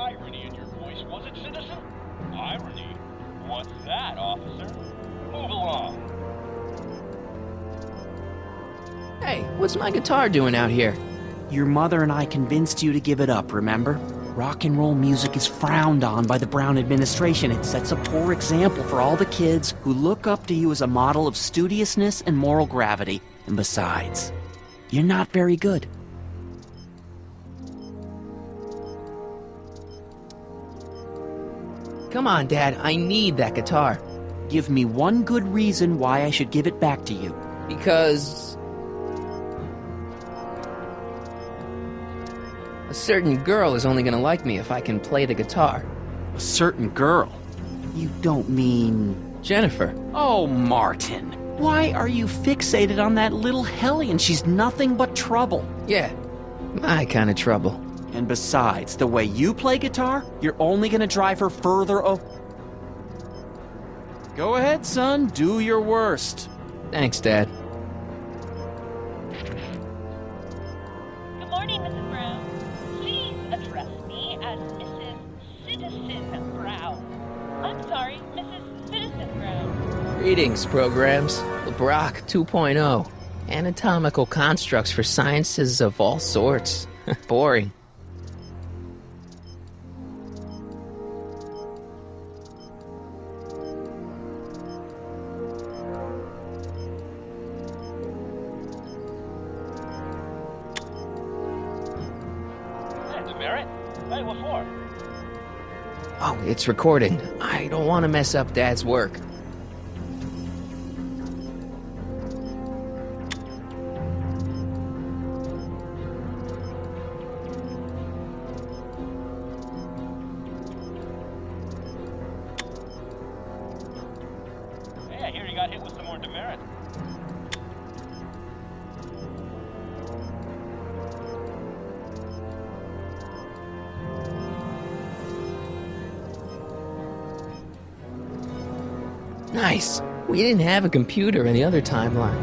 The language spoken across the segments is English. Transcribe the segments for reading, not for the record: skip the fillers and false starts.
irony in your voice, was it, citizen? Irony? What's that, officer? Move along. Hey, what's my guitar doing out here? Your mother and I convinced you to give it up, remember? Rock and roll music is frowned on by the Brown administration. It sets a poor example for all the kids who look up to you as a model of studiousness and moral gravity. And besides, you're not very good. Come on, Dad, I need that guitar. Give me one good reason why I should give it back to you. Because... a certain girl is only gonna like me if I can play the guitar. A certain girl? You don't mean... Jennifer. Oh, Martin. Why are you fixated on that little hellion? She's nothing but trouble. Yeah, my kind of trouble. And besides, the way you play guitar, you're only gonna drive her further Go ahead, son. Do your worst. Thanks, Dad. Good morning, Mrs. Brown. Please address me as Mrs. Citizen Brown. I'm sorry, Mrs. Citizen Brown. Greetings, programs. LeBrock 2.0. Anatomical constructs for sciences of all sorts. Boring. Hey, what for? Oh, it's recording. I don't want to mess up Dad's work. Hey, I hear you got hit with some more demerit. Nice. We didn't have a computer in the other timeline.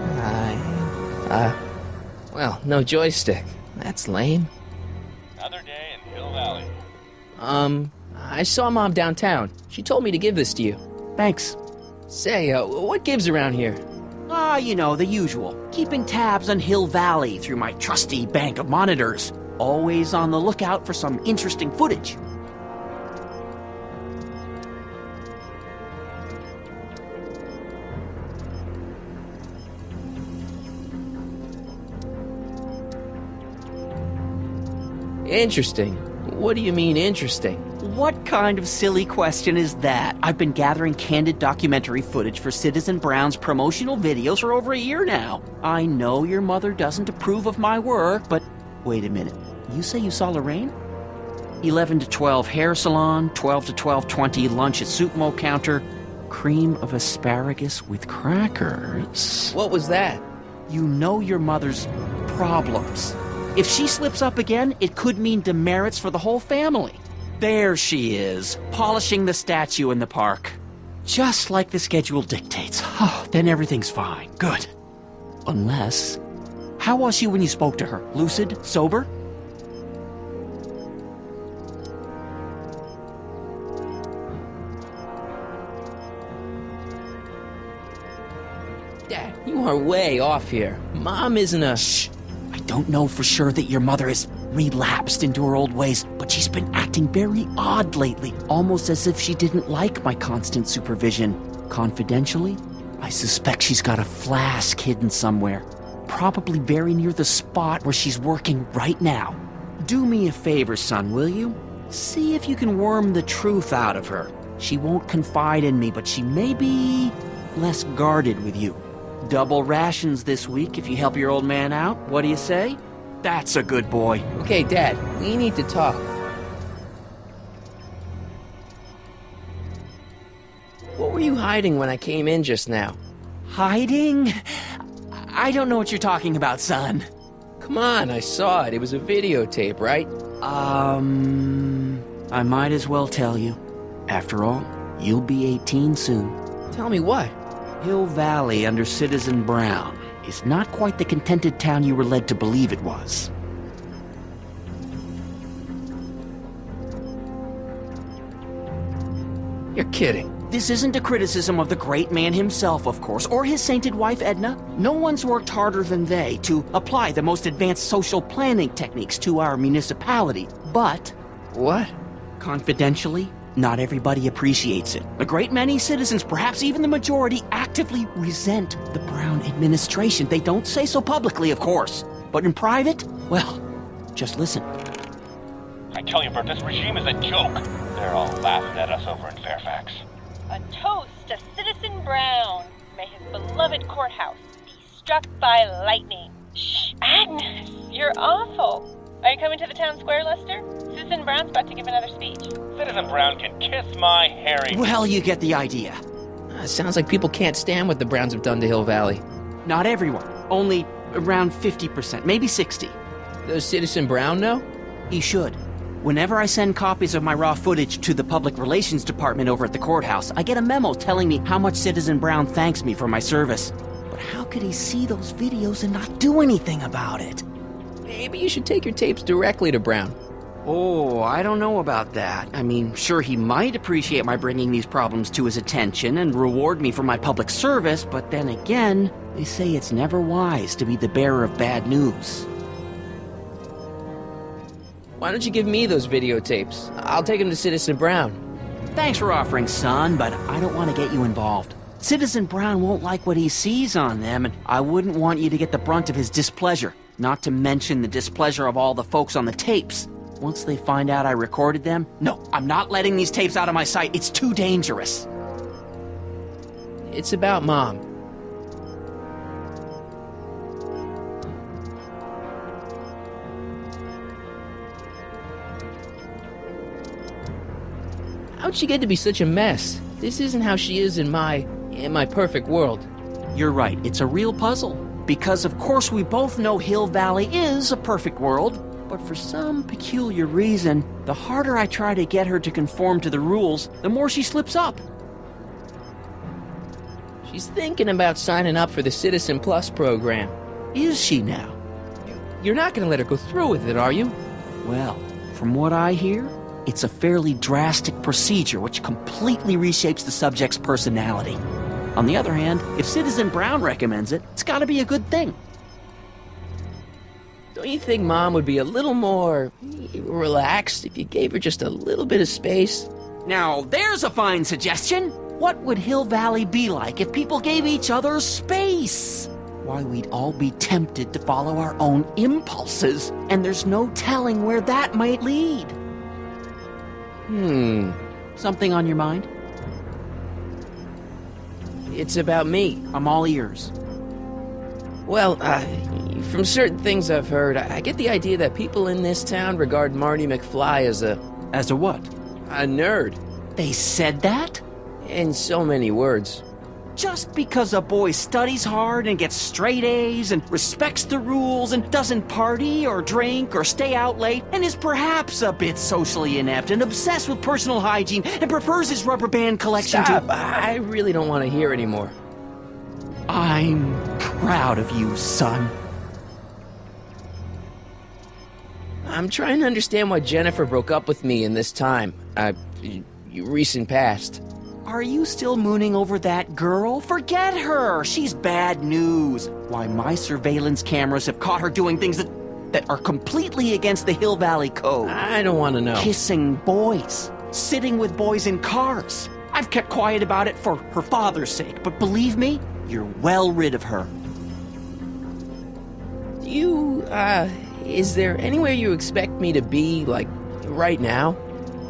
Well, no joystick. That's lame. Another day in Hill Valley. I saw Mom downtown. She told me to give this to you. Thanks. Say, what gives around here? You know, the usual. Keeping tabs on Hill Valley through my trusty bank of monitors. Always on the lookout for some interesting footage. Interesting. What do you mean, interesting? What kind of silly question is that? I've been gathering candid documentary footage for Citizen Brown's promotional videos for over a year now. I know your mother doesn't approve of my work, but wait a minute. You say you saw Lorraine? 11 to 12 hair salon, 12 to 12:20 lunch at soup mo counter, cream of asparagus with crackers. What was that? You know your mother's problems. If she slips up again, it could mean demerits for the whole family. There she is, polishing the statue in the park. Just like the schedule dictates. Oh, then everything's fine. Good. Unless... How was she when you spoke to her? Lucid? Sober? Dad, you are way off here. Mom isn't a... Shh. I don't know for sure that your mother has relapsed into her old ways, but she's been acting very odd lately, almost as if she didn't like my constant supervision. Confidentially, I suspect she's got a flask hidden somewhere, probably very near the spot where she's working right now. Do me a favor, son, will you? See if you can worm the truth out of her. She won't confide in me, but she may be less guarded with you. Double rations this week if you help your old man out. What do you say? That's a good boy. Okay, Dad, we need to talk. What were you hiding when I came in just now? Hiding? I don't know what you're talking about, son. Come on, I saw it. It was a videotape, right? I might as well tell you. After all, you'll be 18 soon. Tell me what? Hill Valley under Citizen Brown is not quite the contented town you were led to believe it was. You're kidding. This isn't a criticism of the great man himself, of course, or his sainted wife, Edna. No one's worked harder than they to apply the most advanced social planning techniques to our municipality. But, What? confidentially, not everybody appreciates it. A great many citizens, perhaps even the majority, actively resent the Brown administration. They don't say so publicly, of course. But in private, well, just listen. I tell you, Bert, this regime is a joke. They're all laughing at us over in Fairfax. A toast to Citizen Brown. May his beloved courthouse be struck by lightning. Shh, Agnes, you're awful. Are you coming to the town square, Lester? Citizen Brown's about to give another speech. Citizen Brown can kiss my hairy... Well, you get the idea. Sounds like people can't stand what the Browns have done to Hill Valley. Not everyone. Only around 50%, maybe 60. Does Citizen Brown know? He should. Whenever I send copies of my raw footage to the Public Relations Department over at the courthouse, I get a memo telling me how much Citizen Brown thanks me for my service. But how could he see those videos and not do anything about it? Maybe you should take your tapes directly to Brown. Oh, I don't know about that. I mean, sure, he might appreciate my bringing these problems to his attention and reward me for my public service, but then again, they say it's never wise to be the bearer of bad news. Why don't you give me those videotapes? I'll take them to Citizen Brown. Thanks for offering, son, but I don't want to get you involved. Citizen Brown won't like what he sees on them, and I wouldn't want you to get the brunt of his displeasure, not to mention the displeasure of all the folks on the tapes. Once they find out I recorded them, no, I'm not letting these tapes out of my sight. It's too dangerous. It's about Mom. How'd she get to be such a mess? This isn't how she is in my perfect world. You're right, it's a real puzzle. Because of course we both know Hill Valley is a perfect world, but for some peculiar reason, the harder I try to get her to conform to the rules, the more she slips up. She's thinking about signing up for the Citizen Plus program. Is she now? You're not gonna let her go through with it, are you? Well, from what I hear, it's a fairly drastic procedure which completely reshapes the subject's personality. On the other hand, if Citizen Brown recommends it, it's gotta be a good thing. Don't you think Mom would be a little more relaxed if you gave her just a little bit of space? Now, there's a fine suggestion. What would Hill Valley be like if people gave each other space? Why, we'd all be tempted to follow our own impulses, and there's no telling where that might lead. Something on your mind? It's about me. I'm all ears. Well, from certain things I've heard, I get the idea that people in this town regard Marty McFly as a what? A nerd. They said that? In so many words. Just because a boy studies hard and gets straight A's and respects the rules and doesn't party or drink or stay out late and is perhaps a bit socially inept and obsessed with personal hygiene and prefers his rubber band collection Stop! to... I really don't want to hear anymore. I'm proud of you, son. I'm trying to understand why Jennifer broke up with me in this time. Recent past. Are you still mooning over that girl? Forget her! She's bad news. Why, my surveillance cameras have caught her doing things that are completely against the Hill Valley Code. I don't want to know. Kissing boys. Sitting with boys in cars. I've kept quiet about it for her father's sake, but believe me, you're well rid of her. Is there anywhere you expect me to be, like, right now?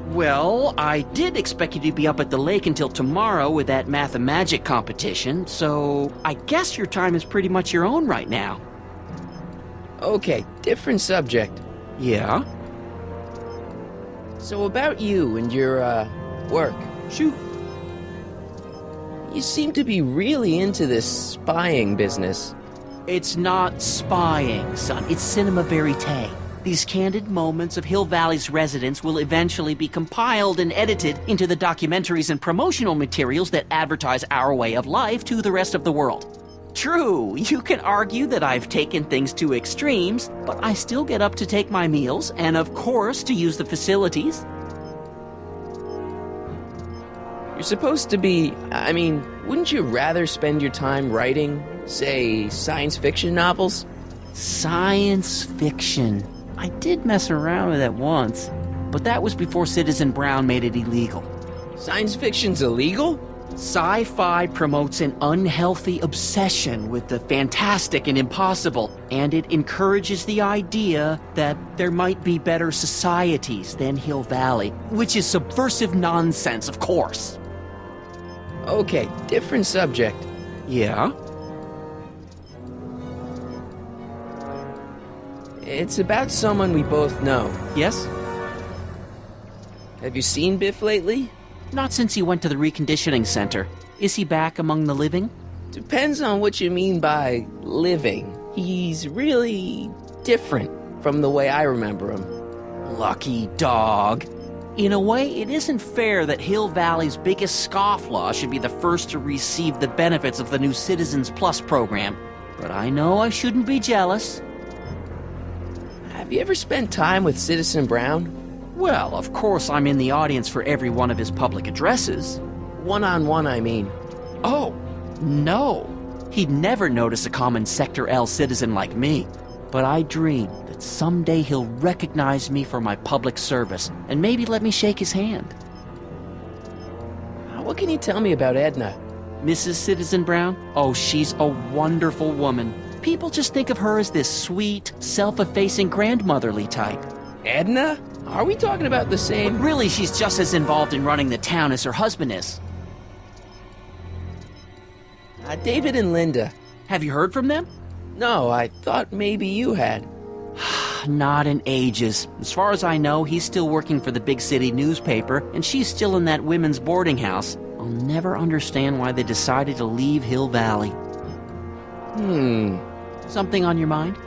Well, I did expect you to be up at the lake until tomorrow with that math-and-magic competition, so I guess your time is pretty much your own right now. Okay, different subject. Yeah? So about you and your, work. Shoot. You seem to be really into this spying business. It's not spying, son. It's cinema verite. These candid moments of Hill Valley's residents will eventually be compiled and edited into the documentaries and promotional materials that advertise our way of life to the rest of the world. True, you can argue that I've taken things to extremes, but I still get up to take my meals and, of course, to use the facilities. You're supposed to be... wouldn't you rather spend your time writing, say, science fiction novels? Science fiction. I did mess around with it once, but that was before Citizen Brown made it illegal. Science fiction's illegal? Sci-fi promotes an unhealthy obsession with the fantastic and impossible, and it encourages the idea that there might be better societies than Hill Valley, which is subversive nonsense, of course. Okay, different subject. Yeah? It's about someone we both know. Yes? Have you seen Biff lately? Not since he went to the reconditioning center. Is he back among the living? Depends on what you mean by living. He's really different from the way I remember him. Lucky dog. In a way, it isn't fair that Hill Valley's biggest scofflaw should be the first to receive the benefits of the new Citizens Plus program. But I know I shouldn't be jealous. Have you ever spent time with Citizen Brown? Well, of course I'm in the audience for every one of his public addresses. One-on-one, I mean. Oh, no. He'd never notice a common Sector L citizen like me. But I dream that someday he'll recognize me for my public service and maybe let me shake his hand. What can you tell me about Edna? Mrs. Citizen Brown? Oh, she's a wonderful woman. People just think of her as this sweet, self-effacing grandmotherly type. Edna? Are we talking about the same? But really, she's just as involved in running the town as her husband is. David and Linda. Have you heard from them? No, I thought maybe you had. Not in ages. As far as I know, he's still working for the big city newspaper, and she's still in that women's boarding house. I'll never understand why they decided to leave Hill Valley. Something on your mind?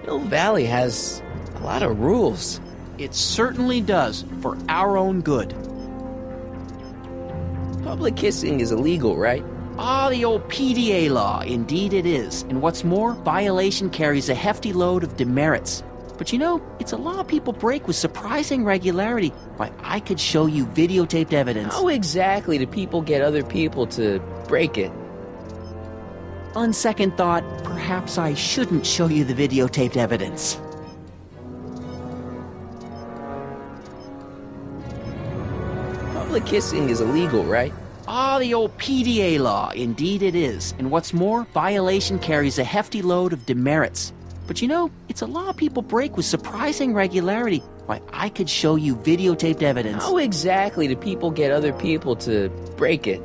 Hill Valley has a lot of rules. It certainly does, for our own good. Public kissing is illegal, right? Ah, the old PDA law. Indeed it is. And what's more, violation carries a hefty load of demerits. But you know, it's a law people break with surprising regularity. Why, I could show you videotaped evidence. How exactly do people get other people to break it? On second thought, perhaps I shouldn't show you the videotaped evidence. Public kissing is illegal, right? Ah, the old PDA law. Indeed it is. And what's more, violation carries a hefty load of demerits. But you know, it's a law people break with surprising regularity. Why, I could show you videotaped evidence. How exactly do people get other people to break it?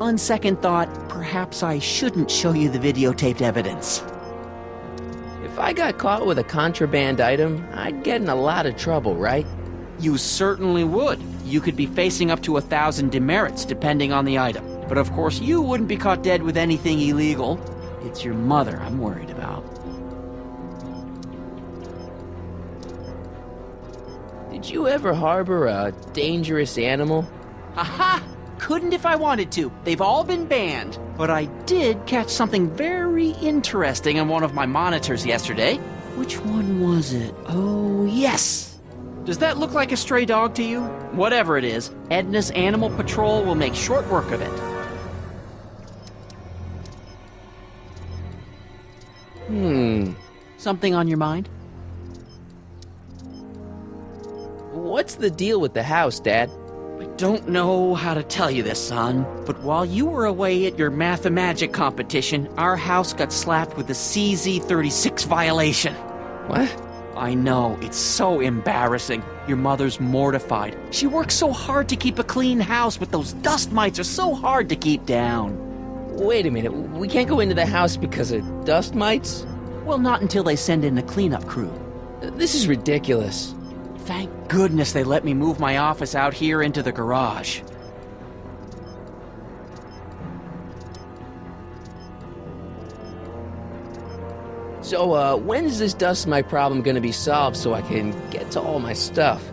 On second thought, perhaps I shouldn't show you the videotaped evidence. If I got caught with a contraband item, I'd get in a lot of trouble, right? You certainly would. You could be facing up to 1,000 demerits, depending on the item. But of course, you wouldn't be caught dead with anything illegal. It's your mother I'm worried about. Did you ever harbor a dangerous animal? Aha! Couldn't if I wanted to. They've all been banned. But I did catch something very interesting on one of my monitors yesterday. Which one was it? Oh, yes! Does that look like a stray dog to you? Whatever it is, Edna's Animal Patrol will make short work of it. Something on your mind? What's the deal with the house, Dad? I don't know how to tell you this, son, but while you were away at your Mathemagic competition, our house got slapped with a CZ36 violation. What? I know, it's so embarrassing. Your mother's mortified. She works so hard to keep a clean house, but those dust mites are so hard to keep down. Wait a minute, we can't go into the house because of dust mites? Well, not until they send in a cleanup crew. This is ridiculous. Thank goodness they let me move my office out here into the garage. So, when's this dust mite problem gonna be solved so I can get to all my stuff?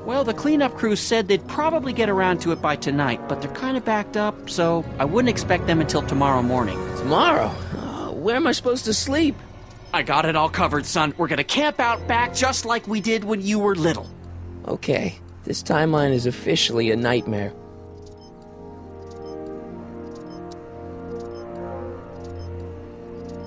Well, the cleanup crew said they'd probably get around to it by tonight, but they're kind of backed up, so I wouldn't expect them until tomorrow morning. Tomorrow? Where am I supposed to sleep? I got it all covered, son. We're gonna camp out back just like we did when you were little. Okay. This timeline is officially a nightmare.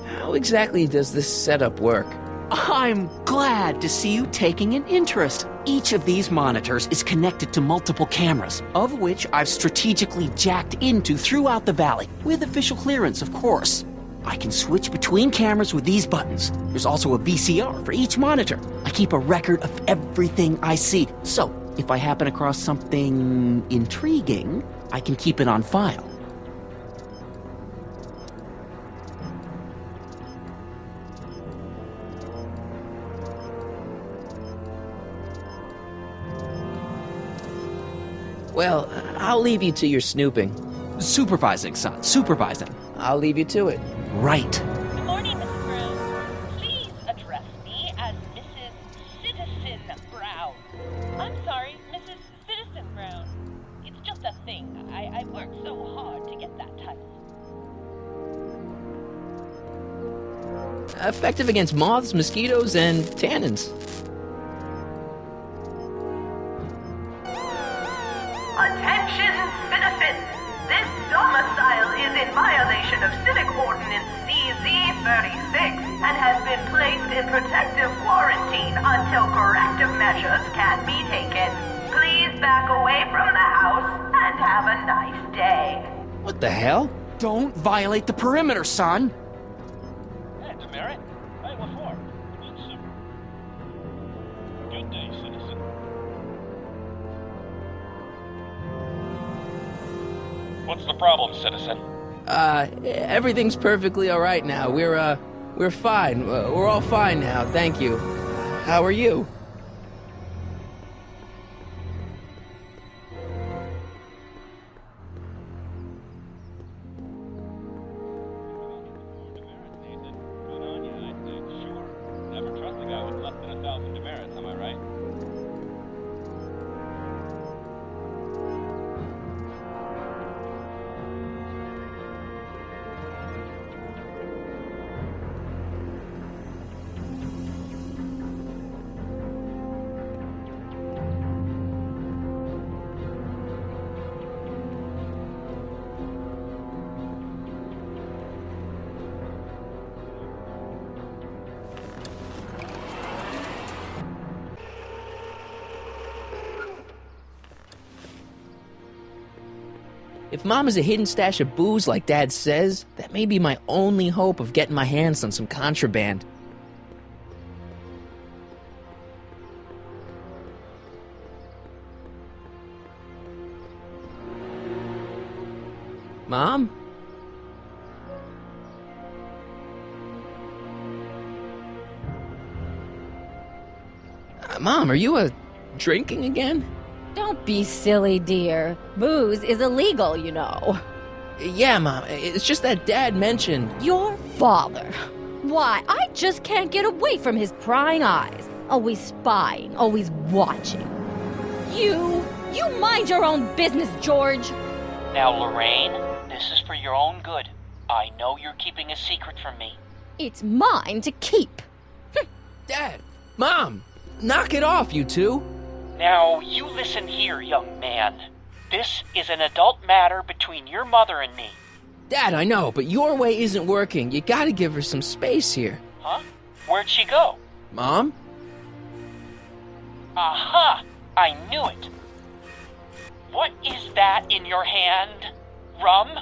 How exactly does this setup work? I'm glad to see you taking an interest. Each of these monitors is connected to multiple cameras, of which I've strategically jacked into throughout the valley, with official clearance, of course. I can switch between cameras with these buttons. There's also a VCR for each monitor. I keep a record of everything I see, so if I happen across something intriguing, I can keep it on file. Well, I'll leave you to your snooping. Supervising, son, supervising. I'll leave you to it. Right. Good morning, Mrs. Brown. Please address me as Mrs. Citizen Brown. I'm sorry, Mrs. Citizen Brown. It's just a thing. I worked so hard to get that title. Effective against moths, mosquitoes, and tannins. Attention, citizens! This domicile is in violation of Civic Ordinance CZ-36 and has been placed in protective quarantine until corrective measures can be taken. Please back away from the house and have a nice day. What the hell? Don't violate the perimeter, son. Hey, demerit? Hey, what for? Good day, citizen. What's the problem, citizen? Everything's perfectly alright now. We're fine. We're all fine now, thank you. How are you? Good on ya, I said, sure. Never trust a guy with less than 1,000 demerits, am I right? If Mom is a hidden stash of booze like Dad says, that may be my only hope of getting my hands on some contraband. Mom? Mom, are you drinking again? Don't be silly, dear. Booze is illegal, you know. Yeah, Mom. It's just that Dad mentioned... Your father. Why, I just can't get away from his prying eyes. Always spying, always watching. You mind your own business, George. Now, Lorraine, this is for your own good. I know you're keeping a secret from me. It's mine to keep. Dad! Mom! Knock it off, you two! Now, you listen here, young man. This is an adult matter between your mother and me. Dad, I know, but your way isn't working. You gotta give her some space here. Huh? Where'd she go? Mom? Aha! I knew it. What is that in your hand? Rum?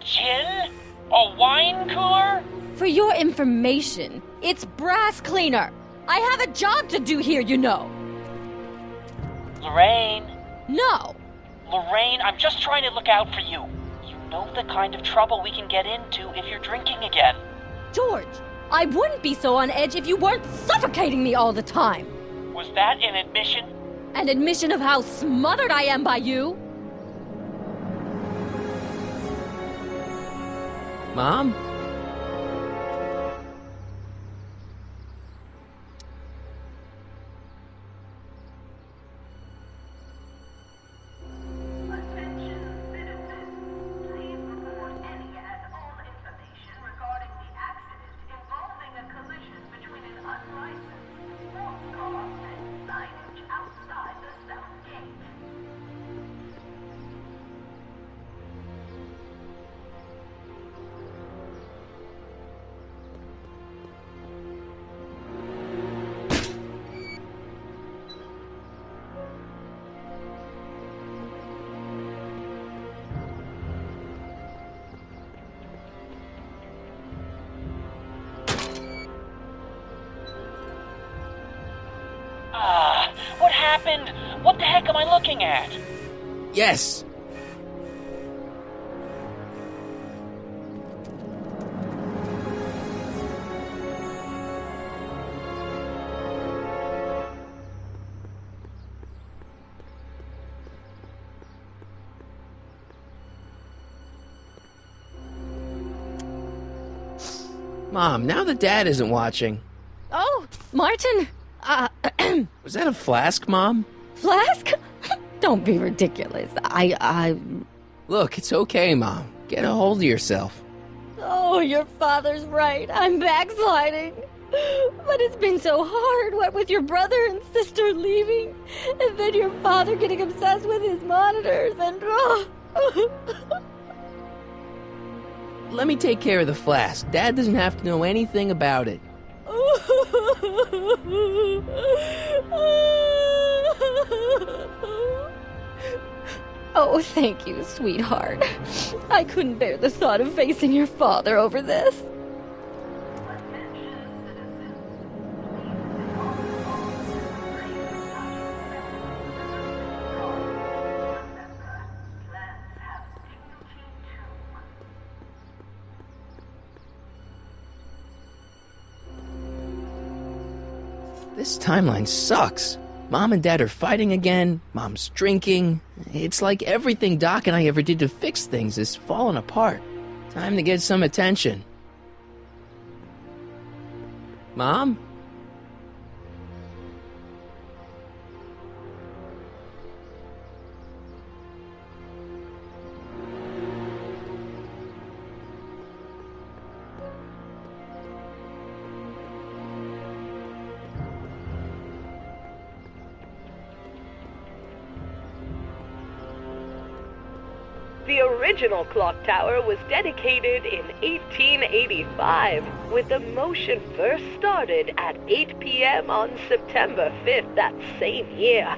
Gin? A wine cooler? For your information, it's brass cleaner. I have a job to do here, you know. Lorraine. No. Lorraine, I'm just trying to look out for you. You know the kind of trouble we can get into if you're drinking again. George, I wouldn't be so on edge if you weren't suffocating me all the time. Was that an admission? An admission of how smothered I am by you. Mom? Attention, citizens. Please report any and all information regarding the accident involving a collision between an unlicensed sports car and signage outside the south gate. happened? What the heck am I looking at? Yes! Mom, now that Dad isn't watching. Oh, Martin! Was that a flask, Mom? Flask? Don't be ridiculous. Look, it's okay, Mom. Get a hold of yourself. Oh, your father's right. I'm backsliding. But it's been so hard, what with your brother and sister leaving, and then your father getting obsessed with his monitors, and... Let me take care of the flask. Dad doesn't have to know anything about it. Oh, thank you, sweetheart. I couldn't bear the thought of facing your father over this. This timeline sucks. Mom and Dad are fighting again. Mom's drinking. It's like everything Doc and I ever did to fix things is falling apart. Time to get some attention. Mom? The original clock tower was dedicated in 1885, with the motion first started at 8 p.m. on September 5th that same year.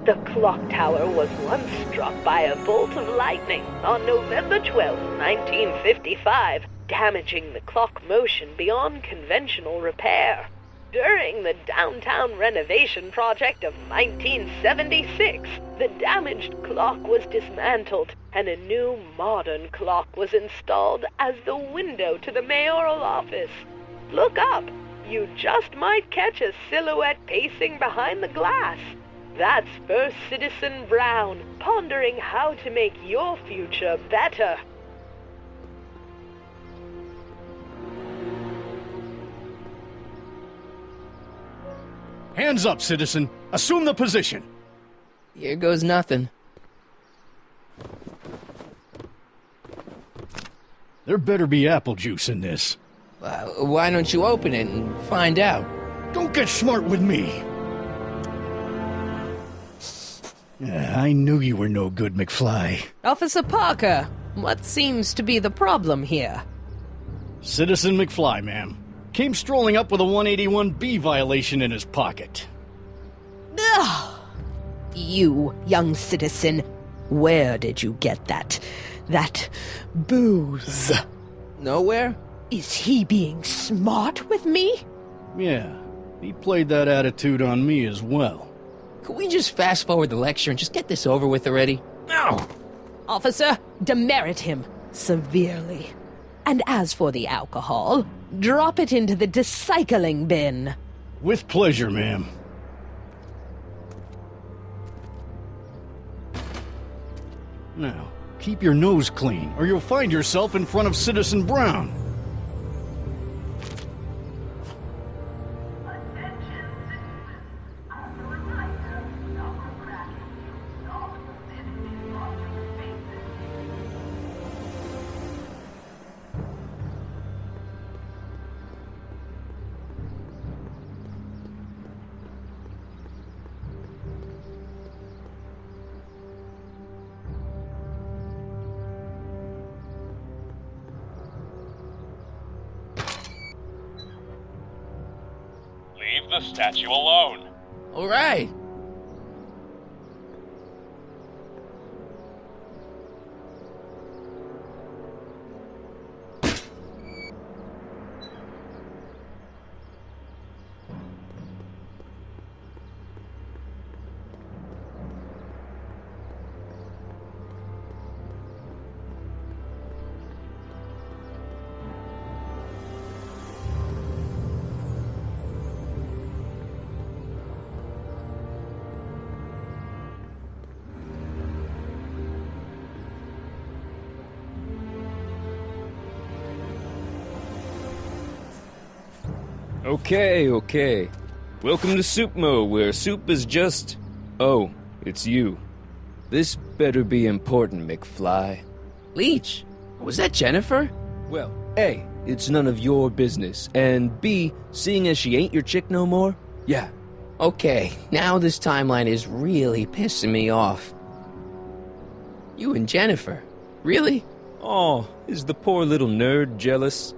The clock tower was once struck by a bolt of lightning on November 12, 1955, damaging the clock motion beyond conventional repair. During the downtown renovation project of 1976, the damaged clock was dismantled and a new modern clock was installed as the window to the mayoral office. Look up. You just might catch a silhouette pacing behind the glass. That's First Citizen Brown, pondering how to make your future better. Hands up, citizen. Assume the position. Here goes nothing. There better be apple juice in this. Why don't you open it and find out? Don't get smart with me. I knew you were no good, McFly. Officer Parker, what seems to be the problem here? Citizen McFly, ma'am. Came strolling up with a 181B violation in his pocket. Ugh. You, young citizen, where did you get that booze? Nowhere? Is he being smart with me? Yeah, he played that attitude on me as well. Could we just fast forward the lecture and just get this over with already? No! Officer, demerit him severely. And as for the alcohol, drop it into the recycling bin. With pleasure, ma'am. Now, keep your nose clean, or you'll find yourself in front of Citizen Brown. Leave the statue alone. All right. Okay. Welcome to Soup Mo, where soup is just... Oh, it's you. This better be important, McFly. Leech, was that Jennifer? Well, A, it's none of your business, and B, seeing as she ain't your chick no more, yeah. Okay, now this timeline is really pissing me off. You and Jennifer? Really? Oh, is the poor little nerd jealous?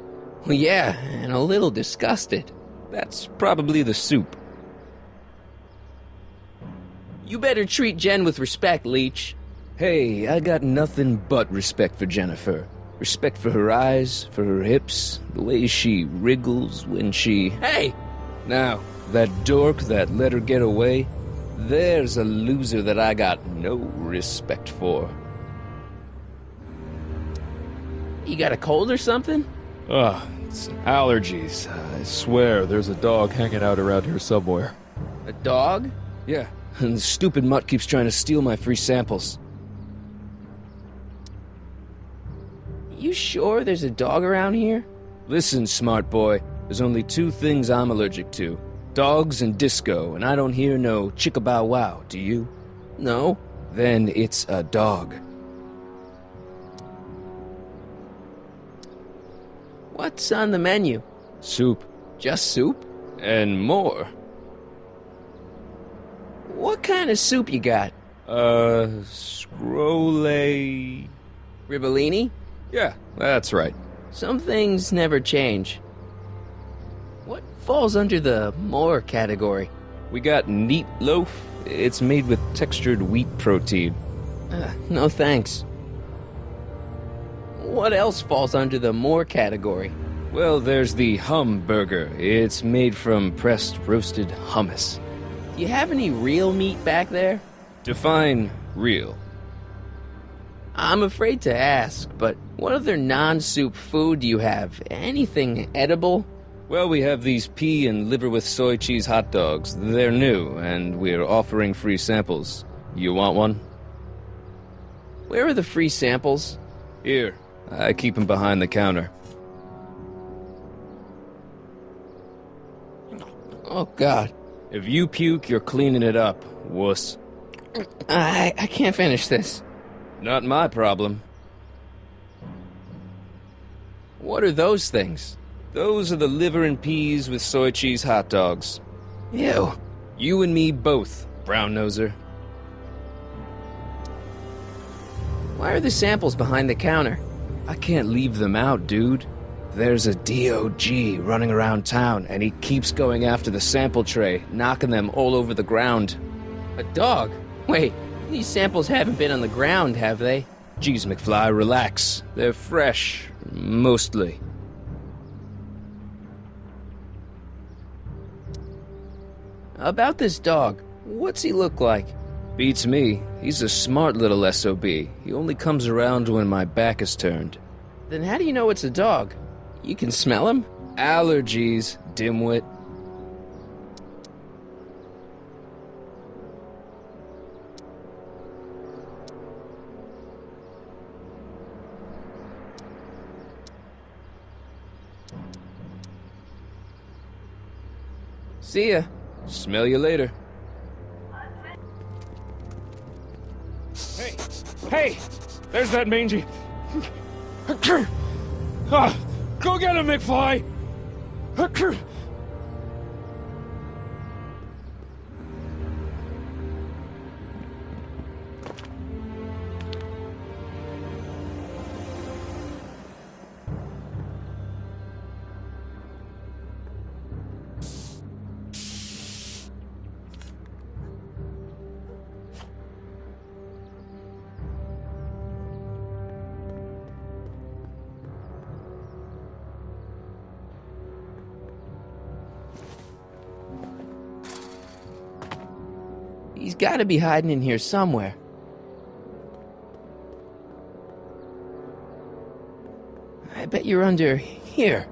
Well, yeah, and a little disgusted. That's probably the soup. You better treat Jen with respect, Leech. Hey, I got nothing but respect for Jennifer. Respect for her eyes, for her hips, the way she wriggles when she... Hey! Now, that dork that let her get away, there's a loser that I got no respect for. You got a cold or something? It's allergies. I swear there's a dog hanging out around here somewhere. A dog? Yeah, and the stupid mutt keeps trying to steal my free samples. You sure there's a dog around here? Listen, smart boy, there's only two things I'm allergic to. Dogs and disco, and I don't hear no chicka-bow-wow, do you? No. Then it's a dog. What's on the menu? Soup. Just soup? And more. What kind of soup you got? Scrolle... Ribellini? Yeah, that's right. Some things never change. What falls under the more category? We got neat loaf. It's made with textured wheat protein. No thanks. What else falls under the more category? Well, there's the hum burger. It's made from pressed roasted hummus. Do you have any real meat back there? Define real. I'm afraid to ask, but what other non-soup food do you have? Anything edible? Well, we have these pea and liver with soy cheese hot dogs. They're new, and we're offering free samples. You want one? Where are the free samples? Here. I keep them behind the counter. Oh, God. If you puke, you're cleaning it up, wuss. I can't finish this. Not my problem. What are those things? Those are the liver and peas with soy cheese hot dogs. Ew. You and me both, brown noser. Why are the samples behind the counter? I can't leave them out, dude. There's a DOG running around town, and he keeps going after the sample tray, knocking them all over the ground. A dog? Wait, these samples haven't been on the ground, have they? Geez, McFly, relax. They're fresh, mostly. About this dog, what's he look like? Beats me. He's a smart little SOB. He only comes around when my back is turned. Then how do you know it's a dog? You can smell him? Allergies, dimwit. See ya. Smell you later. Hey! There's that mangy... Go get him, McFly! He's gotta be hiding in here somewhere. I bet you're under here.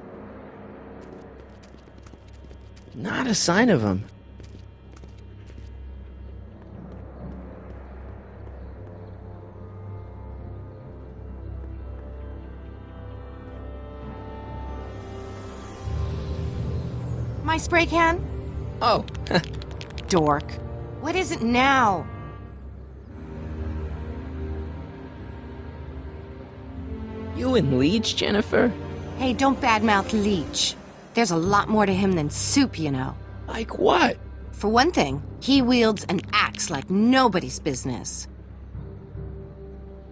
Not a sign of him. My my spray can? Oh, Dork. What is it now? you and Leech, Jennifer? Hey, don't badmouth Leech. There's a lot more to him than soup, you know. Like what? For one thing, he wields an axe like nobody's business.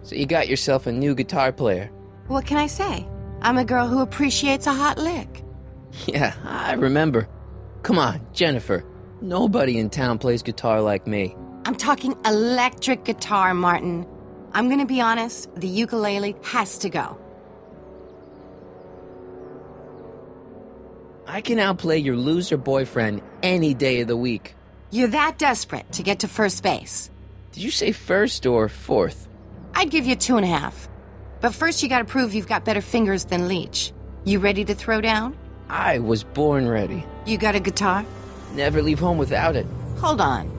So you got yourself a new guitar player. What can I say? I'm a girl who appreciates a hot lick. Yeah, I remember. Come on, Jennifer. Nobody in town plays guitar like me. I'm talking electric guitar, Martin. I'm gonna be honest, the ukulele has to go. I can outplay your loser boyfriend any day of the week. You're that desperate to get to first base. Did you say first or fourth? I'd give you 2.5. But first you gotta prove you've got better fingers than Leech. You ready to throw down? I was born ready. You got a guitar? Never leave home without it. Hold on.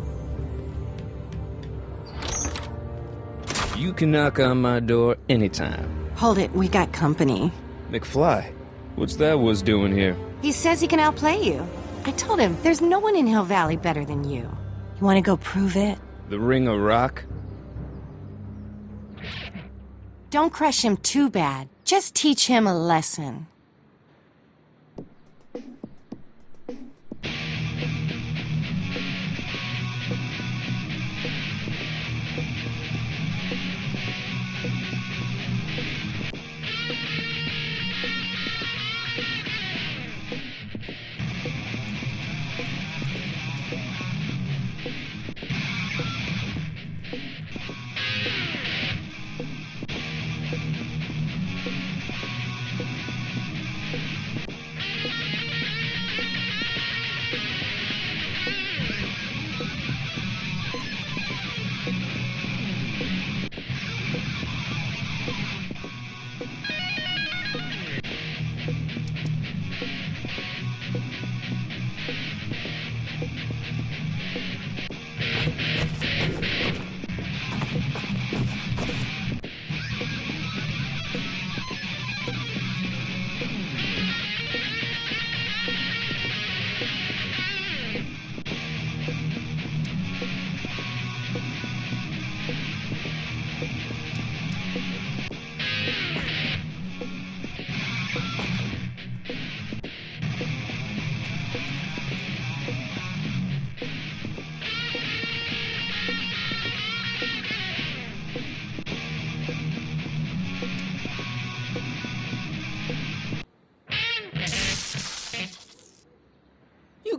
You can knock on my door anytime. Hold it, we got company. McFly, what's that was doing here? He says he can outplay you. I told him, there's no one in Hill Valley better than you. You wanna go prove it? The Ring of Rock? Don't crush him too bad. Just teach him a lesson.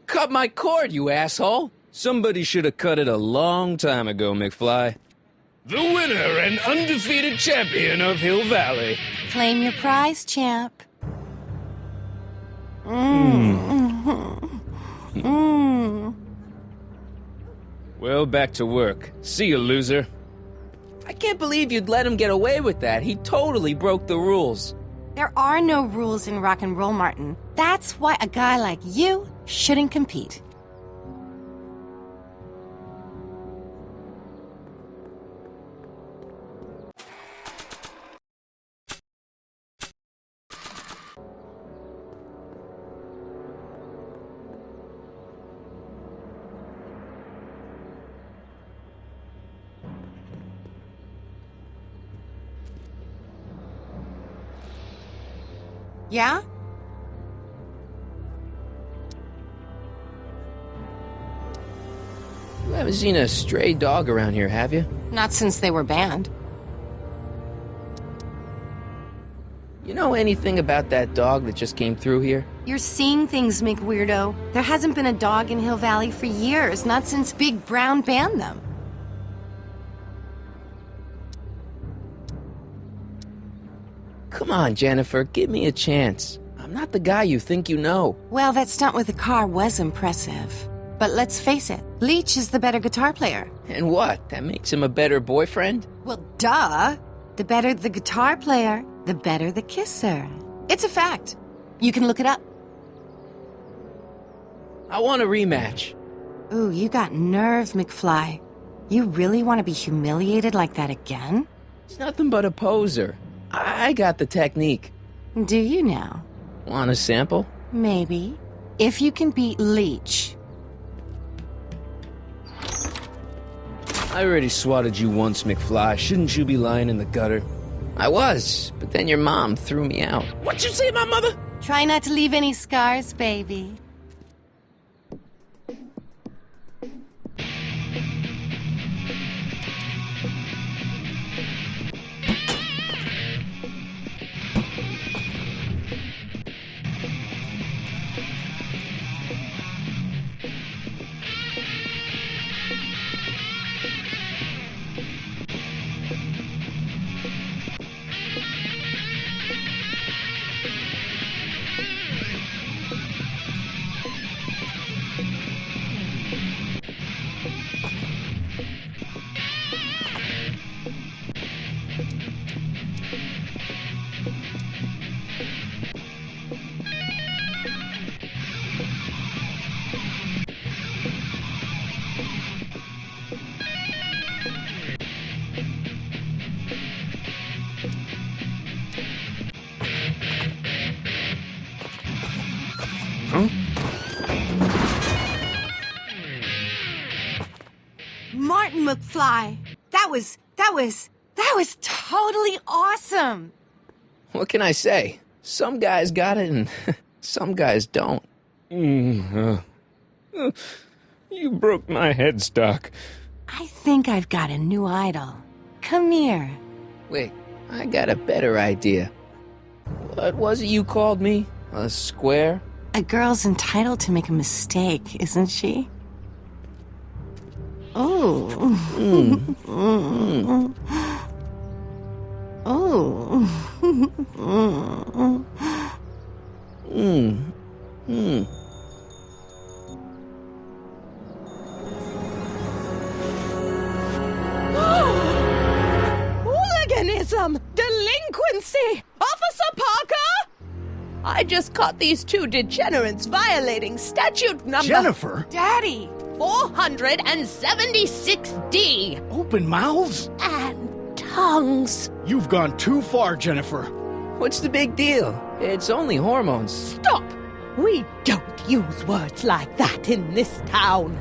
Cut my cord, you asshole! Somebody should have cut it a long time ago, McFly. The winner and undefeated champion of Hill Valley. Claim your prize, champ. Well, back to work. See you, loser. I can't believe you'd let him get away with that. He totally broke the rules. There are no rules in rock and roll, Martin. That's why a guy like you shouldn't compete. Yeah? You haven't seen a stray dog around here, have you? Not since they were banned. You know anything about that dog that just came through here? You're seeing things, McWeirdo. There hasn't been a dog in Hill Valley for years, not since Big Brown banned them. Come on, Jennifer, give me a chance. I'm not the guy you think you know. Well, that stunt with the car was impressive. But let's face it, Leech is the better guitar player. And what? That makes him a better boyfriend? Well, duh! The better the guitar player, the better the kisser. It's a fact. You can look it up. I want a rematch. Ooh, you got nerve, McFly. You really want to be humiliated like that again? He's nothing but a poser. I got the technique. Do you now? Want a sample? Maybe. If you can beat Leech. I already swatted you once, McFly. Shouldn't you be lying in the gutter? I was, but then your mom threw me out. What'd you say, my mother? Try not to leave any scars, baby. Marty McFly. That was totally awesome. What can I say? Some guys got it and some guys don't. You broke my headstock. I think I've got a new idol. Come here. Wait, I got a better idea. What was it you called me? A square? A girl's entitled to make a mistake, isn't she? Oh. Oh. Hooliganism! Delinquency! Officer Parker! I just caught these two degenerates violating statute number... Jennifer? Daddy! 476D! Open mouths? And tongues. You've gone too far, Jennifer. What's the big deal? It's only hormones. Stop! We don't use words like that in this town.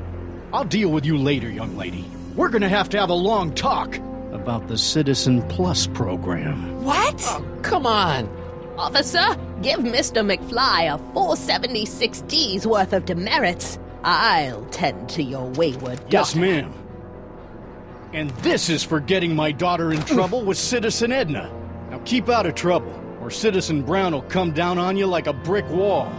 I'll deal with you later, young lady. We're gonna have to have a long talk about the Citizen Plus program. What? Oh, come on. Officer, give Mr. McFly a 476D's worth of demerits. I'll tend to your wayward daughter. Yes, ma'am. And this is for getting my daughter in trouble with Citizen Edna. Now keep out of trouble, or Citizen Brown will come down on you like a brick wall.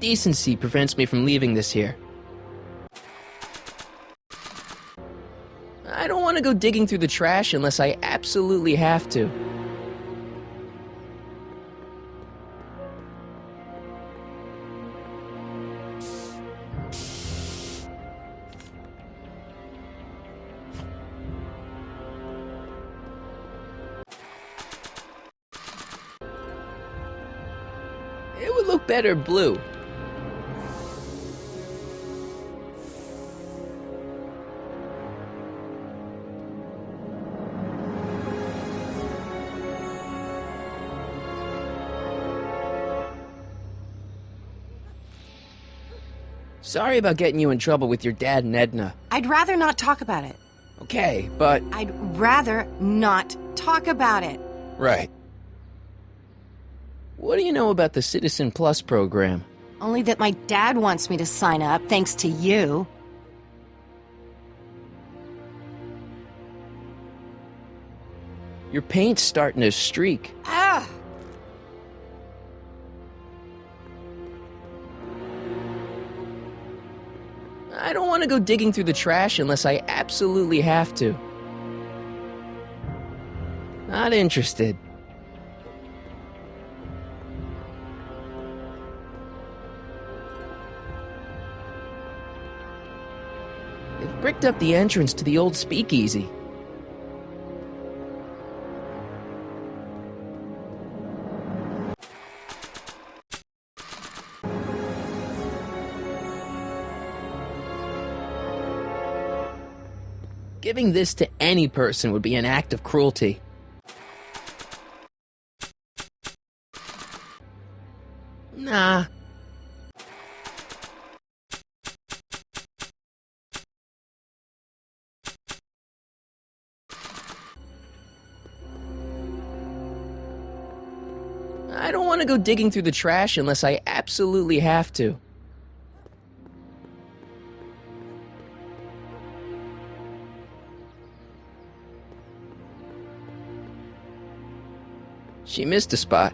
Decency prevents me from leaving this here. I don't want to go digging through the trash unless I absolutely have to. It would look better blue. Sorry about getting you in trouble with your dad and Edna. I'd rather not talk about it. Okay, but... I'd rather not talk about it. Right. What do you know about the Citizen Plus program? Only that my dad wants me to sign up, thanks to you. Your paint's starting to streak. Ah! I don't want to go digging through the trash unless I absolutely have to. Not interested. They've bricked up the entrance to the old speakeasy. Giving this to any person would be an act of cruelty. Nah. I don't want to go digging through the trash unless I absolutely have to. She missed a spot.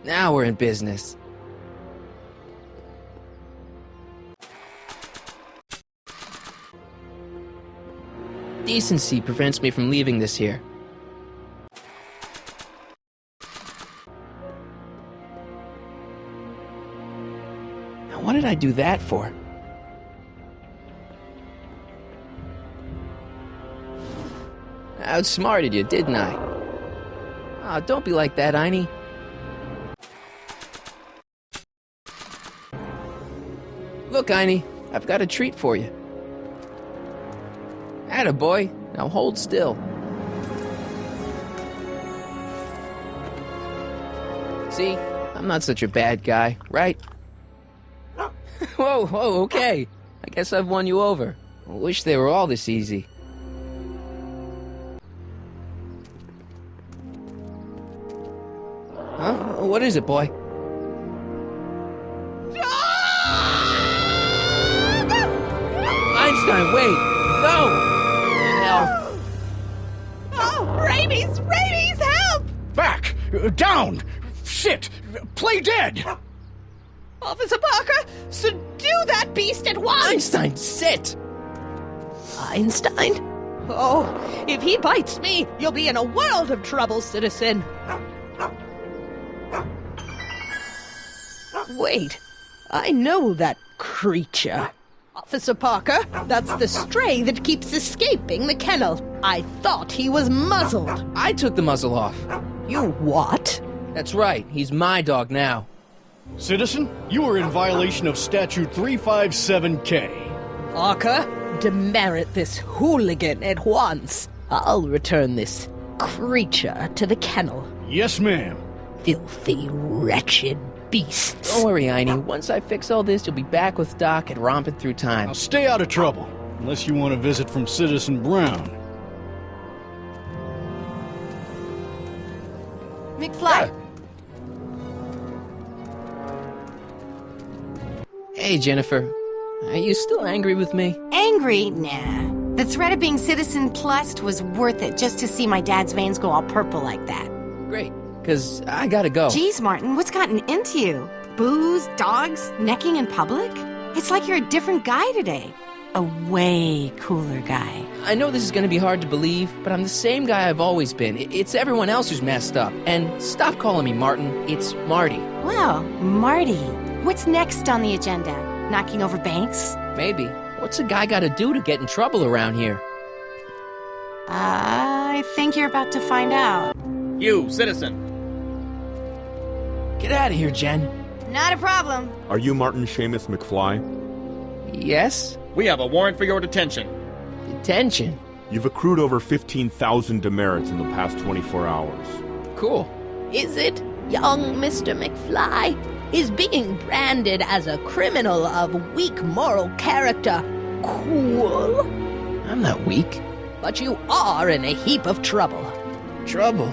Now we're in business. Decency prevents me from leaving this here. Now, what did I do that for? I outsmarted you, didn't I? Oh, don't be like that, Einie. Look, Einie, I've got a treat for you. Attaboy, now hold still. See, I'm not such a bad guy, right? Whoa, okay. I guess I've won you over. I wish they were all this easy. Huh? What is it, boy? Einstein, wait! No! Hell. Oh, rabies! Rabies, help! Back! Down! Sit! Play dead! Officer Parker, subdue that beast at once! Einstein, sit! Einstein? Oh, if he bites me, you'll be in a world of trouble, citizen. Wait, I know that creature. Officer Parker, that's the stray that keeps escaping the kennel. I thought he was muzzled. I took the muzzle off. You what? That's right, he's my dog now. Citizen, you are in violation of Statute 357K. Parker, demerit this hooligan at once. I'll return this creature to the kennel. Yes, ma'am. Filthy, wretched beasts. Don't worry, Einie. Once I fix all this, you'll be back with Doc and romping through time. Now stay out of trouble, unless you want a visit from Citizen Brown. McFly! Hey, Jennifer. Are you still angry with me? Angry? Nah. The threat of being Citizen Plussed was worth it just to see my dad's veins go all purple like that. Great, because I gotta go. Geez, Martin, what's gotten into you? Booze, dogs, necking in public? It's like you're a different guy today. A way cooler guy. I know this is gonna be hard to believe, but I'm the same guy I've always been. It's everyone else who's messed up. And stop calling me Martin. It's Marty. Well, Marty, what's next on the agenda? Knocking over banks? Maybe. What's a guy gotta do to get in trouble around here? I think you're about to find out. You, citizen. Get out of here, Jen. Not a problem. Are you Martin Seamus McFly? Yes? We have a warrant for your detention. Detention? You've accrued over 15,000 demerits in the past 24 hours. Cool. Is it, young Mr. McFly? Is being branded as a criminal of weak moral character cool? I'm not weak. But you are in a heap of trouble. Trouble?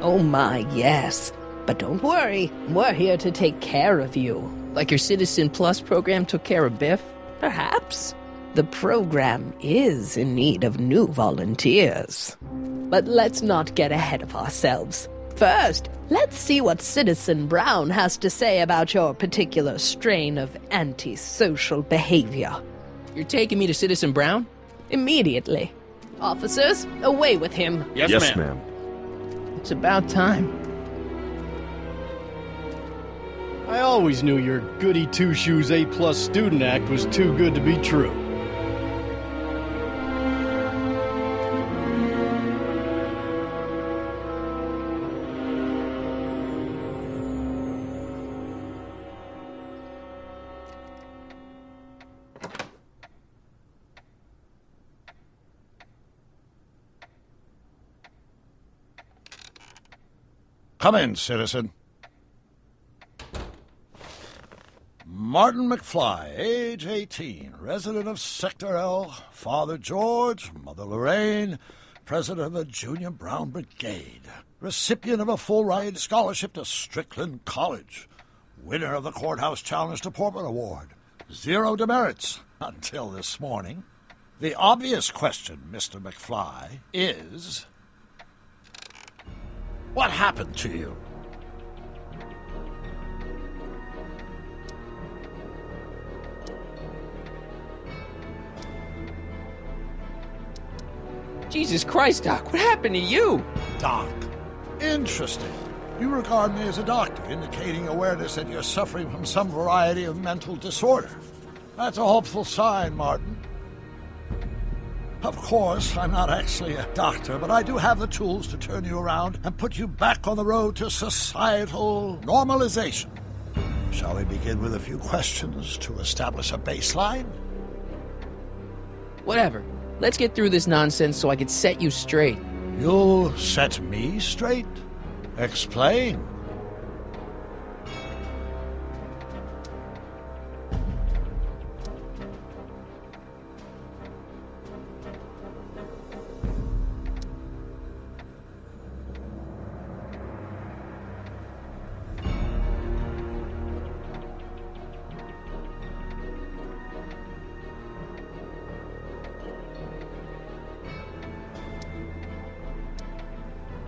Oh my, yes. But don't worry, we're here to take care of you. Like your Citizen Plus program took care of Biff? Perhaps. The program is in need of new volunteers. But let's not get ahead of ourselves. First, let's see what Citizen Brown has to say about your particular strain of antisocial behavior. You're taking me to Citizen Brown? Immediately. Officers, away with him. Yes, ma'am. It's about time. I always knew your goody two-shoes A-plus student act was too good to be true. Come in, citizen. Martin McFly, age 18, resident of Sector L, Father George, Mother Lorraine, president of the Junior Brown Brigade, recipient of a full-ride scholarship to Strickland College, winner of the Courthouse Challenge to Portman Award, 0 demerits until this morning. The obvious question, Mr. McFly, is... what happened to you? Jesus Christ, Doc, what happened to you? Doc. Interesting. You regard me as a doctor, indicating awareness that you're suffering from some variety of mental disorder. That's a hopeful sign, Martin. Of course, I'm not actually a doctor, but I do have the tools to turn you around and put you back on the road to societal normalization. Shall we begin with a few questions to establish a baseline? Whatever. Let's get through this nonsense so I can set you straight. You'll set me straight? Explain.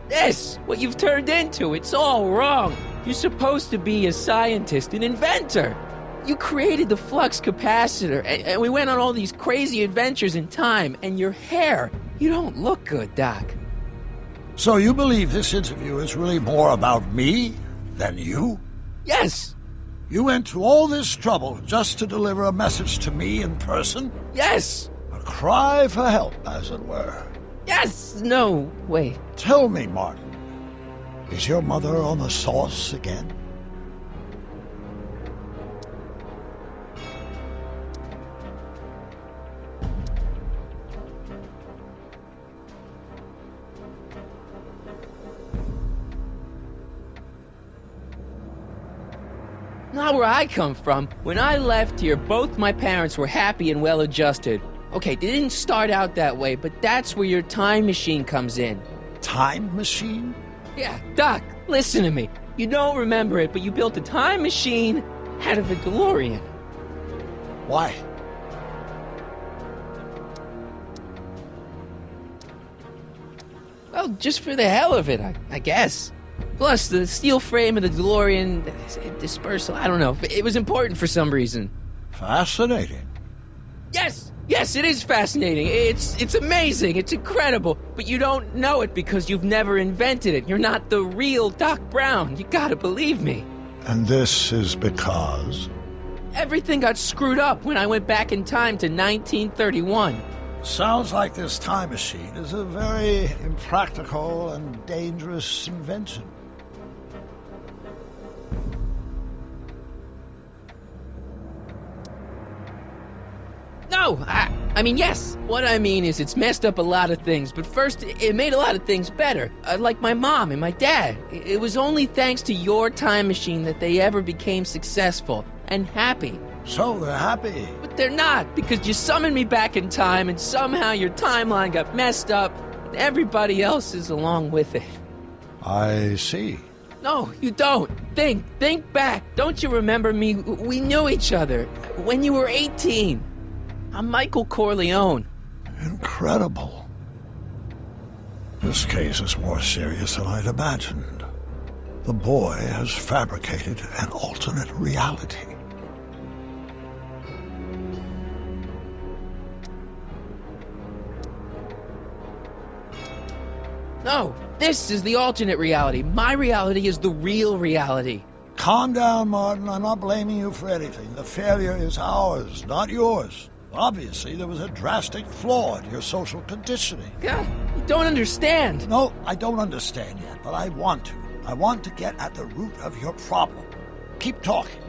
This, what you've turned into, it's all wrong. You're supposed to be a scientist, an inventor. You created the flux capacitor, and we went on all these crazy adventures in time, and your hair, you don't look good, Doc. So you believe this interview is really more about me than you? Yes. You went to all this trouble just to deliver a message to me in person? Yes. A cry for help, as it were. Yes! No, wait. Tell me, Martin, is your mother on the sauce again? Not where I come from. When I left here, both my parents were happy and well-adjusted. Okay, they didn't start out that way, but that's where your time machine comes in. Time machine? Yeah, Doc, listen to me. You don't remember it, but you built a time machine out of a DeLorean. Why? Well, just for the hell of it, I guess. Plus, the steel frame of the DeLorean, dispersal, I don't know. It was important for some reason. Fascinating. Yes! Yes, it is fascinating. It's amazing. It's incredible. But you don't know it because you've never invented it. You're not the real Doc Brown. You gotta believe me. And this is because? Everything got screwed up when I went back in time to 1931. Sounds like this time machine is a very impractical and dangerous invention. No, I mean, yes. What I mean is it's messed up a lot of things, but first, it made a lot of things better. Like my mom and my dad. It was only thanks to your time machine that they ever became successful and happy. So they're happy. But they're not, because you summoned me back in time, and somehow your timeline got messed up, and everybody else is along with it. I see. No, you don't. Think back. Don't you remember me? We knew each other when you were 18. I'm Michael Corleone. Incredible. This case is more serious than I'd imagined. The boy has fabricated an alternate reality. No, this is the alternate reality. My reality is the real reality. Calm down, Martin. I'm not blaming you for anything. The failure is ours, not yours. Obviously, there was a drastic flaw in your social conditioning. God, you don't understand. No, I don't understand yet, but I want to. I want to get at the root of your problem. Keep talking.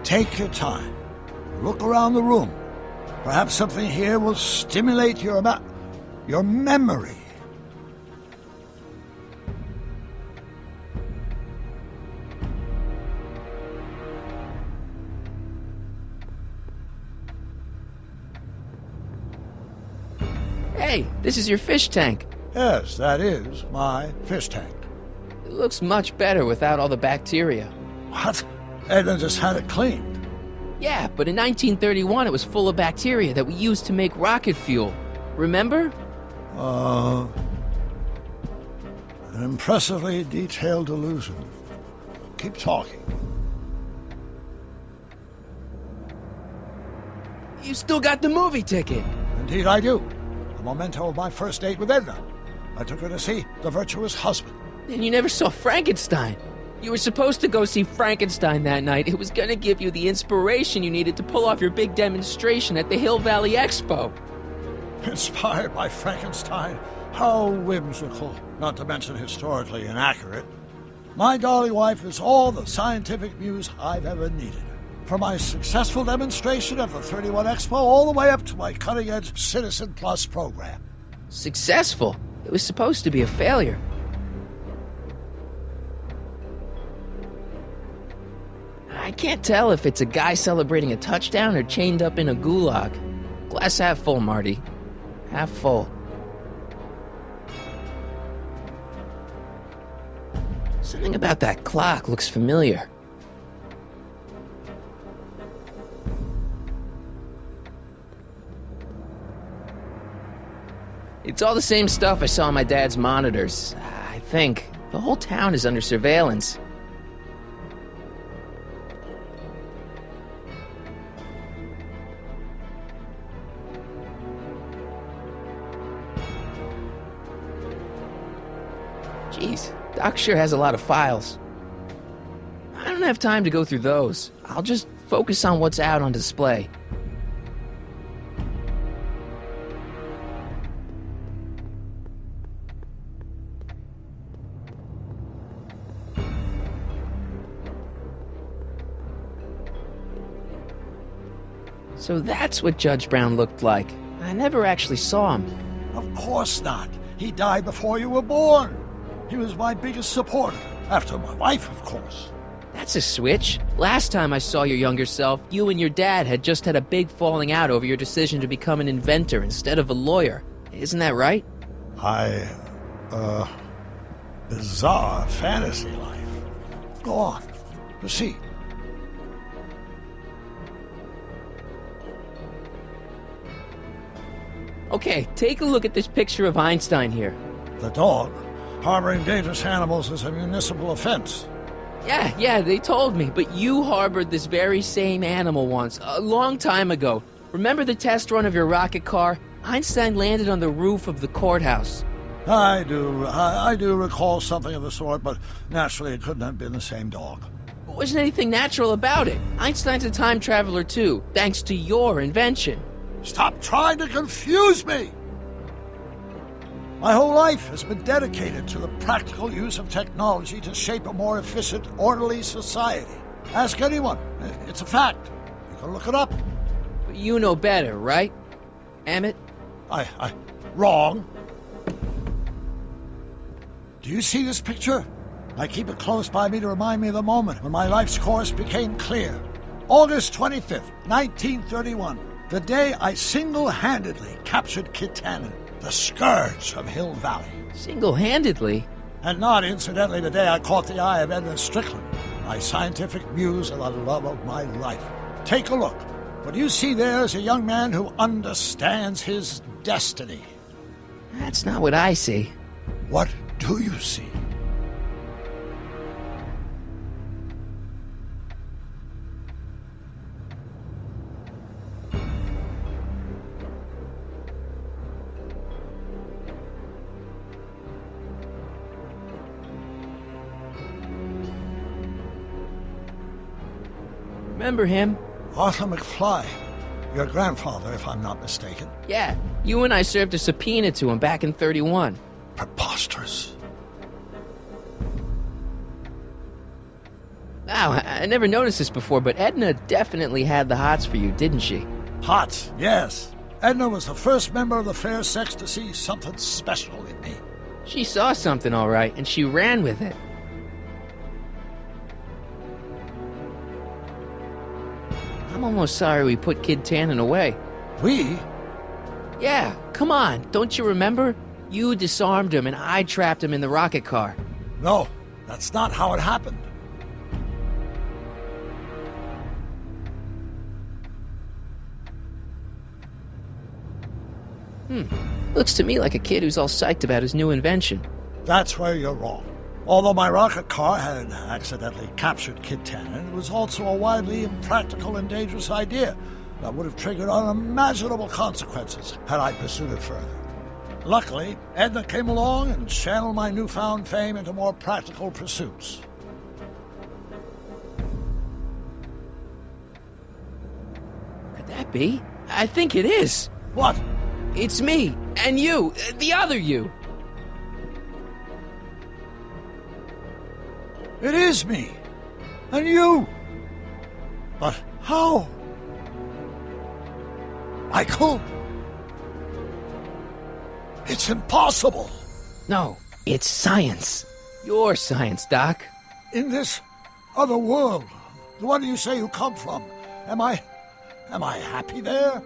Take your time. Look around the room. Perhaps something here will stimulate your memory. Hey, this is your fish tank. Yes, that is my fish tank. It looks much better without all the bacteria. What? Edna just had it cleaned. Yeah, but in 1931 it was full of bacteria that we used to make rocket fuel. Remember? An impressively detailed illusion. Keep talking. You still got the movie ticket. Indeed I do. A memento of my first date with Edna. I took her to see The Virtuous Husband. And you never saw Frankenstein. You were supposed to go see Frankenstein that night. It was gonna give you the inspiration you needed to pull off your big demonstration at the Hill Valley Expo. Inspired by Frankenstein? How whimsical. Not to mention historically inaccurate. My darling wife is all the scientific muse I've ever needed. From my successful demonstration at the 31 Expo all the way up to my cutting-edge Citizen Plus program. Successful? It was supposed to be a failure. I can't tell if it's a guy celebrating a touchdown or chained up in a gulag. Glass half full, Marty. Half full. Something about that clock looks familiar. It's all the same stuff I saw on my dad's monitors. I think. The whole town is under surveillance. Jeez, Doc sure has a lot of files. I don't have time to go through those. I'll just focus on what's out on display. So that's what Judge Brown looked like. I never actually saw him. Of course not. He died before you were born. He was my biggest supporter, after my wife, of course. That's a switch. Last time I saw your younger self, you and your dad had just had a big falling out over your decision to become an inventor instead of a lawyer. Isn't that right? Bizarre fantasy life. Go on. Proceed. Okay, take a look at this picture of Einstein here. The dog. Harboring dangerous animals is a municipal offense. Yeah, they told me, but you harbored this very same animal once, a long time ago. Remember the test run of your rocket car? Einstein landed on the roof of the courthouse. I do recall something of the sort, but naturally it couldn't have been the same dog. There wasn't anything natural about it. Einstein's a time traveler too, thanks to your invention. Stop trying to confuse me! My whole life has been dedicated to the practical use of technology to shape a more efficient, orderly society. Ask anyone. It's a fact. You can look it up. But you know better, right, Emmett? Wrong. Do you see this picture? I keep it close by me to remind me of the moment when my life's course became clear. August 25th, 1931. The day I single-handedly captured Kit Tannen, the scourge of Hill Valley. Single-handedly? And not, incidentally, the day I caught the eye of Edna Strickland, my scientific muse and the love of my life. Take a look. What you see there is a young man who understands his destiny. That's not what I see. What do you see? Remember him? Arthur McFly. Your grandfather, if I'm not mistaken. Yeah, you and I served a subpoena to him back in 31. Preposterous. Wow, I never noticed this before, but Edna definitely had the hots for you, didn't she? Hots, yes. Edna was the first member of the fair sex to see something special in me. She saw something, all right, and she ran with it. I'm almost sorry we put Kid Tannen away. We? Yeah, come on, don't you remember? You disarmed him and I trapped him in the rocket car. No, that's not how it happened. Looks to me like a kid who's all psyched about his new invention. That's where you're wrong. Although my rocket car had accidentally captured Kit Tannen, it was also a widely impractical and dangerous idea that would have triggered unimaginable consequences had I pursued it further. Luckily, Edna came along and channeled my newfound fame into more practical pursuits. Could that be? I think it is. What? It's me, and you, the other you. It is me. And you. But how? Michael? It's impossible. No, it's science. Your science, Doc. In this other world, the one you say you come from, am I happy there?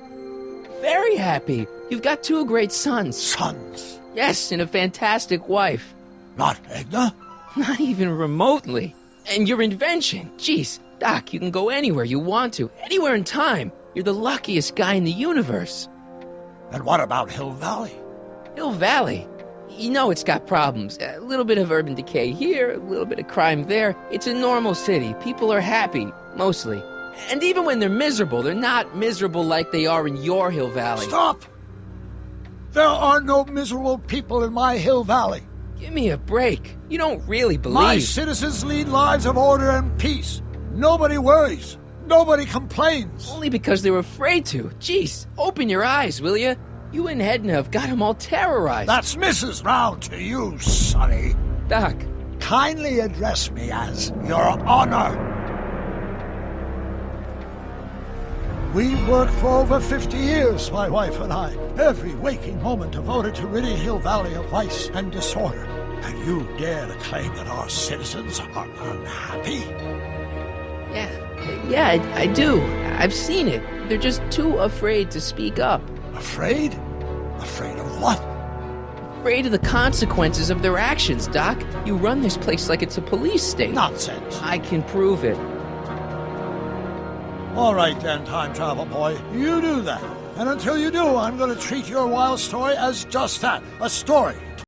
Very happy. You've got 2 great sons. Sons? Yes, and a fantastic wife. Not Edna? Not even remotely. And your invention. Jeez, Doc, you can go anywhere you want to. Anywhere in time. You're the luckiest guy in the universe. And what about Hill Valley? Hill Valley? You know it's got problems. A little bit of urban decay here, a little bit of crime there. It's a normal city. People are happy, mostly. And even when they're miserable, they're not miserable like they are in your Hill Valley. Stop! There are no miserable people in my Hill Valley. Give me a break. You don't really believe... My citizens lead lives of order and peace. Nobody worries. Nobody complains. Only because they were afraid to. Jeez, open your eyes, will you? You and Edna have got them all terrorized. That's Mrs. Brown to you, Sonny. Doc. Kindly address me as Your Honor. We worked for over 50 years, my wife and I. Every waking moment devoted to ridding Hill Valley of vice and disorder. And you dare to claim that our citizens are unhappy? Yeah, I do. I've seen it. They're just too afraid to speak up. Afraid? Afraid of what? Afraid of the consequences of their actions, Doc. You run this place like it's a police state. Nonsense. I can prove it. All right then, time travel boy. You do that. And until you do, I'm going to treat your wild story as just that, a story.